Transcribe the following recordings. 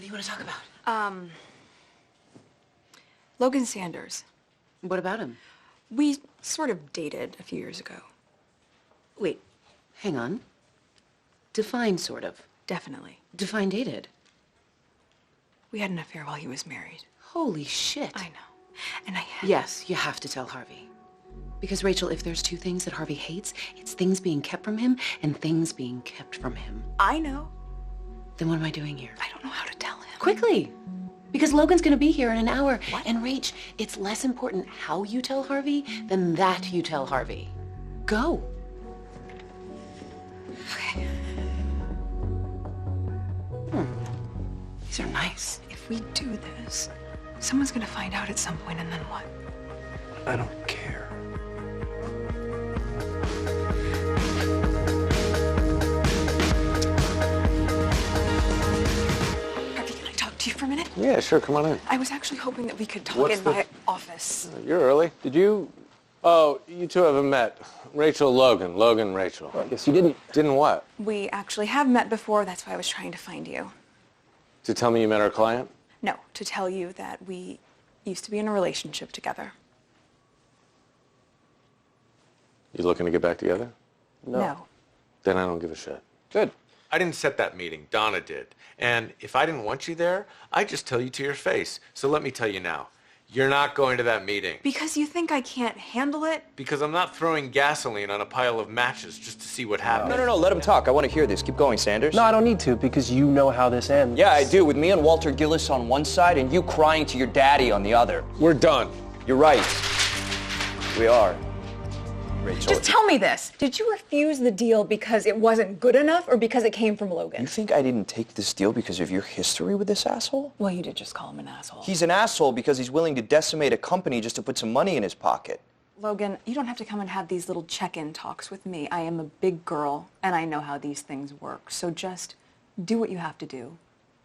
you want to talk about? Logan Sanders. What about him? We sort of dated a few years ago. Wait, hang on. Define sort of. Definitely. Define dated. We had an affair while he was married. Holy shit. I know. And I had... Yes, you have to tell Harvey. Because, Rachel, if there's two things that Harvey hates, it's things being kept from him and things being kept from him. I know. Then what am I doing here? I don't know how to tell him. Quickly! Because Logan's gonna be here in an hour. What? And Rach, it's less important how you tell Harvey than that you tell Harvey. Go. Okay. These are nice. If we do this, someone's gonna find out at some point, and then what? I don't care. Harvey, can I talk to you for a minute? Yeah, sure, come on in. I was actually hoping that we could talk in my office. You're early. Did you... Oh, you two haven't met. Rachel, Logan. Logan, Rachel. I guess you didn't. Didn't what? We actually have met before. That's why I was trying to find you. To tell me you met our client? No, to tell you that we used to be in a relationship together. You looking to get back together? No. Then I don't give a shit. Good. I didn't set that meeting. Donna did. And if I didn't want you there, I'd just tell you to your face. So let me tell you now. You're not going to that meeting. Because you think I can't handle it? Because I'm not throwing gasoline on a pile of matches just to see what happens. No, let him talk. I want to hear this. Keep going, Sanders. No, I don't need to, because you know how this ends. Yeah, I do. With me and Walter Gillis on one side and you crying to your daddy on the other. We're done. You're right. We are. Rachel. Just tell me this. Did you refuse the deal because it wasn't good enough or because it came from Logan? You think I didn't take this deal because of your history with this asshole? Well, you did just call him an asshole. He's an asshole because he's willing to decimate a company just to put some money in his pocket. Logan, you don't have to come and have these little check-in talks with me. I am a big girl, and I know how these things work. So just do what you have to do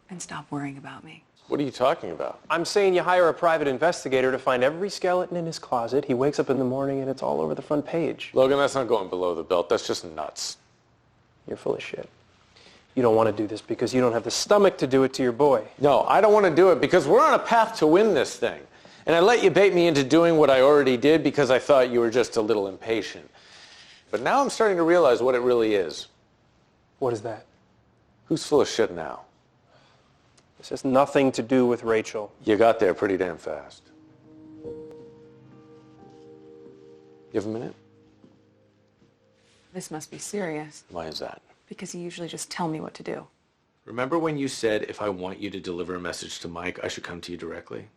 and stop worrying about me. What are you talking about? I'm saying you hire a private investigator to find every skeleton in his closet. He wakes up in the morning and it's all over the front page. Logan, that's not going below the belt. That's just nuts. You're full of shit. You don't want to do this because you don't have the stomach to do it to your boy. No, I don't want to do it because we're on a path to win this thing. And I let you bait me into doing what I already did because I thought you were just a little impatient. But now I'm starting to realize what it really is. What is that? Who's full of shit now? This has nothing to do with Rachel. You got there pretty damn fast. You have a minute? This must be serious. Why is that? Because you usually just tell me what to do. Remember when you said if I want you to deliver a message to Mike, I should come to you directly?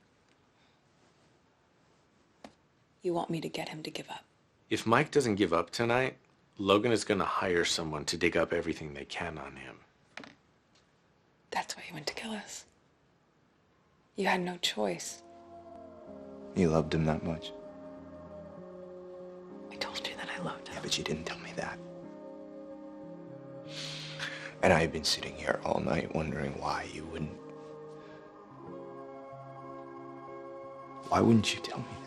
You want me to get him to give up. If Mike doesn't give up tonight, Logan is going to hire someone to dig up everything they can on him. That's why you went to Gillis. You had no choice. You loved him that much? I told you that I loved him. Yeah, but you didn't tell me that. And I've been sitting here all night wondering why you wouldn't... Why wouldn't you tell me that?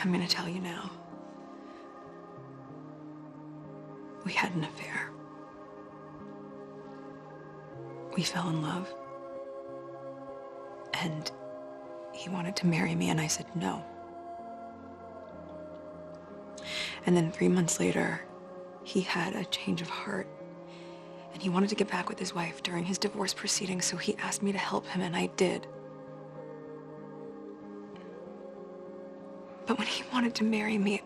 I'm gonna tell you now. We had an affair. We fell in love. And he wanted to marry me, and I said no. And then 3 months later, he had a change of heart. And he wanted to get back with his wife during his divorce proceedings, so he asked me to help him, and I did. But when he wanted to marry me,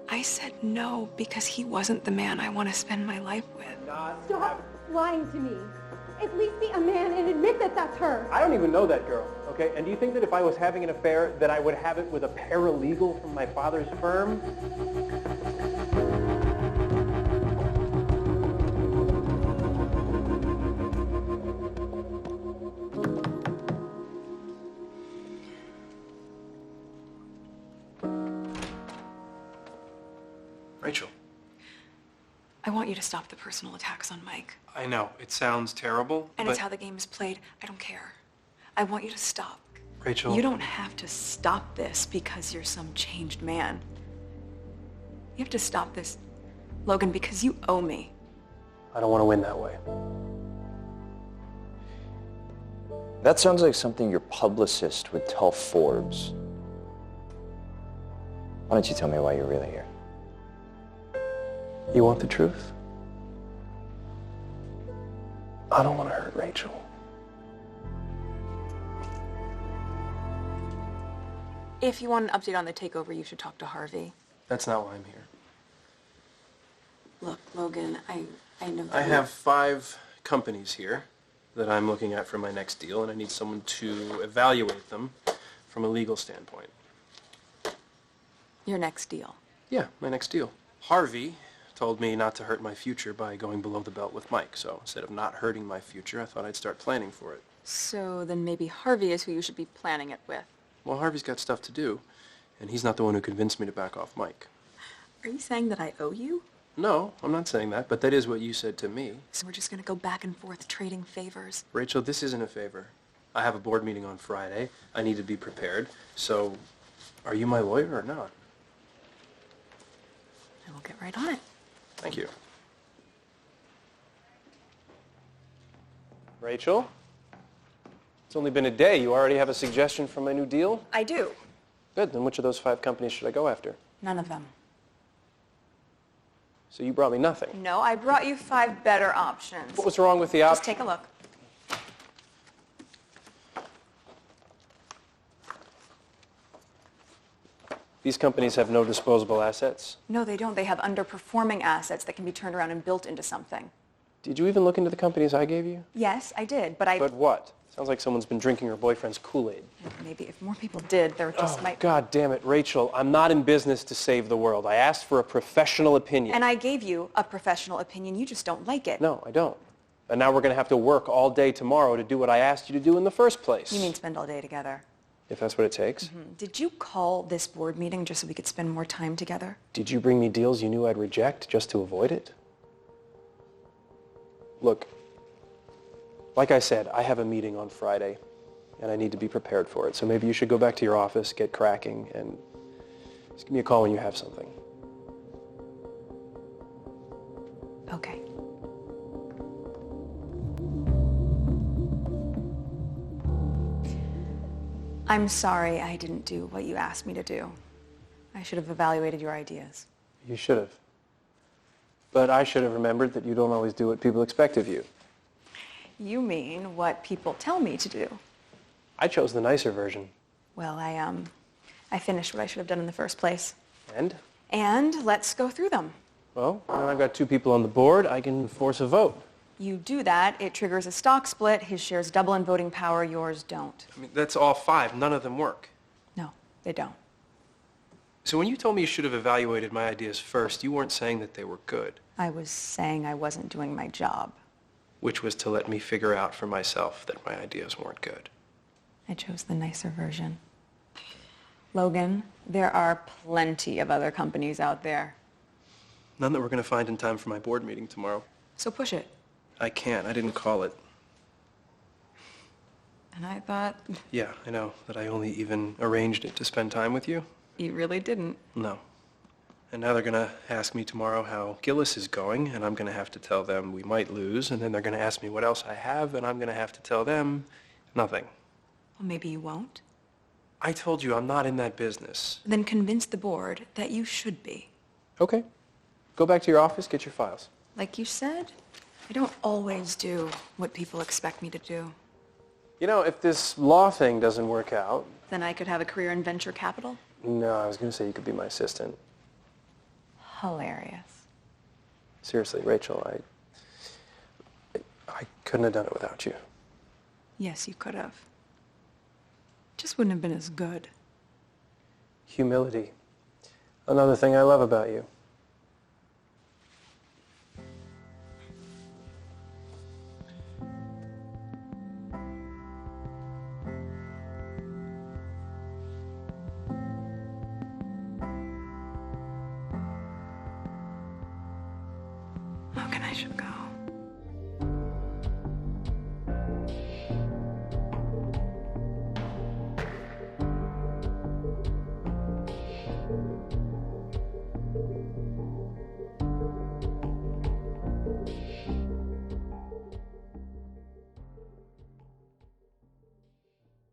I said no because he wasn't the man I want to spend my life with. Stop lying to me. At least be a man and admit that that's her. I don't even know that girl, okay? And do you think that if I was having an affair, that I would have it with a paralegal from my father's firm? Rachel. I want you to stop the personal attacks on Mike. I know, it sounds terrible, And but... it's how the game is played. I don't care. I want you to stop. Rachel... You don't have to stop this because you're some changed man. You have to stop this, Logan, because you owe me. I don't want to win that way. That sounds like something your publicist would tell Forbes. Why don't you tell me why you're really here? You want the truth? I don't want to hurt Rachel. If you want an update on the takeover, you should talk to Harvey. That's not why I'm here. Look, Logan, I know that I have 5 companies here that I'm looking at for my next deal, and I need someone to evaluate them from a legal standpoint. your next deal. Yeah, my next deal. Harvey told me not to hurt my future by going below the belt with Mike, so instead of not hurting my future, I thought I'd start planning for it. So then maybe Harvey is who you should be planning it with. Well, Harvey's got stuff to do, and he's not the one who convinced me to back off Mike. Are you saying that I owe you? No, I'm not saying that, but that is what you said to me. So we're just gonna go back and forth trading favors? Rachel, this isn't a favor. I have a board meeting on Friday. I need to be prepared. So, are you my lawyer or not? I will get right on it. Thank you. Rachel? It's only been a day. You already have a suggestion for my new deal? I do. Good. Then which of those 5 companies should I go after? None of them. So you brought me nothing. No, I brought you 5 better options. What was wrong with the Just option? take a look. These companies have no disposable assets. No, they don't. They have underperforming assets that can be turned around and built into something. Did you even look into the companies I gave you? Yes, I did, but But what? Sounds like someone's been drinking her boyfriend's Kool-Aid. Maybe if more people did, there just might... God damn it, Rachel. I'm not in business to save the world. I asked for a professional opinion. And I gave you a professional opinion. You just don't like it. No, I don't. And now we're going to have to work all day tomorrow to do what I asked you to do in the first place. You mean spend all day together? If that's what it takes. Did you call this board meeting just so we could spend more time together? Did you bring me deals you knew I'd reject just to avoid it? Look, like I said, I have a meeting on Friday, and I need to be prepared for it. So maybe you should go back to your office, get cracking, and just give me a call when you have something. Okay. I'm sorry I didn't do what you asked me to do. I should have evaluated your ideas. You should have. But I should have remembered that you don't always do what people expect of you. You mean what people tell me to do? I chose the nicer version. Well, I finished what I should have done in the first place. And? And let's go through them. Well, now I've got 2 people on the board. I can force a vote. You do that, it triggers a stock split. His shares double in voting power, yours don't. I mean, that's all 5. None of them work. No, they don't. So when you told me you should have evaluated my ideas first, you weren't saying that they were good, I was saying I wasn't doing my job. which was to let me figure out for myself that my ideas weren't good. I chose the nicer version. Logan, there are plenty of other companies out there. None that we're going to find in time for my board meeting tomorrow. So push it. I can't. I didn't call it. And I thought, Yeah, I know that I only even arranged it to spend time with you. you really didn't. No. And now they're going to ask me tomorrow how Gillis is going, and I'm going to have to tell them we might lose, and then they're going to ask me what else I have, and I'm going to have to tell them nothing. Well, maybe you won't. I told you I'm not in that business. Then convince the board that you should be. Okay. Go back to your office, get your files. Like you said, I don't always do what people expect me to do. You know, if this law thing doesn't work out... Then I could have a career in venture capital? No, I was going to say you could be my assistant. Hilarious. Seriously, Rachel, I couldn't have done it without you. Yes, you could have. Just wouldn't have been as good. Humility. Another thing I love about you. Logan, I should go.